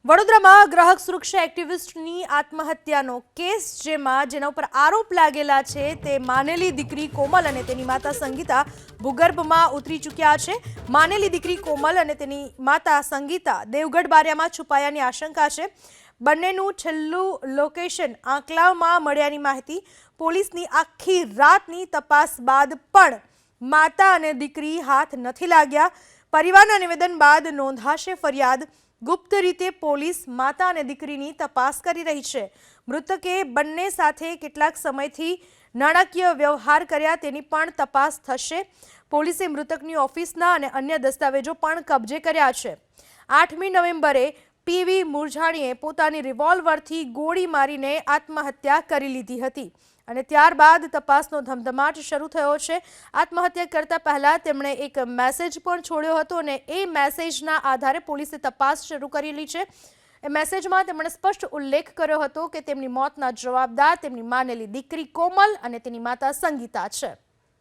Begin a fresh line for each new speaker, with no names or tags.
વડોદરામાં ગ્રાહક સુરક્ષા એક્ટિવિસ્ટની આત્મહત્યાનો કેસ જેના ઉપર આરોપ લાગેલા છે તે માનેલી દીકરી કોમલ અને તેની માતા સંગીતા ભૂગર્ભમાં ઉતરી ચૂક્યા છે। માનેલી દીકરી કોમલ અને તેની માતા સંગીતા દેવગઢ બારિયામાં છુપાયાની આશંકા છે। બંનેનું છેલ્લું લોકેશન આંકલાવમાં મળ્યાની માહિતી। પોલીસની આખી રાતની તપાસ બાદ પણ માતા અને દીકરી હાથ નથી લાગ્યા। પરિવારના નિવેદન બાદ નોંધાશે ફરિયાદ। ગુપ્ત રીતે પોલીસ માતા અને દીકરીની તપાસ કરી રહી છે। મૃતકે બંને સાથે કેટલાક સમયથી નાણાકીય વ્યવહાર કર્યા તેની પણ તપાસ થશે। પોલીસે મૃતકની ઓફિસના અને અન્ય દસ્તાવેજો પણ કબજે કર્યા છે। 8મી નવેમ્બરે પીવી મુરઝાણીએ પોતાની રિવોલ્વરથી ગોળી મારીને આત્મહત્યા કરી લીધી હતી અને ત્યારબાદ તપાસનો ધમધમાટ શરૂ થયો છે। આત્મહત્યા કરતા પહેલા તેમણે એક મેસેજ પણ છોડ્યો હતો અને એ મેસેજના આધારે પોલીસે તપાસ શરૂ કરેલી છે। એ મેસેજમાં તેમણે સ્પષ્ટ ઉલ્લેખ કર્યો હતો કે તેમની મોતના જવાબદાર તેમની માનેલી દીકરી કોમલ અને તેની માતા સંગીતા છે।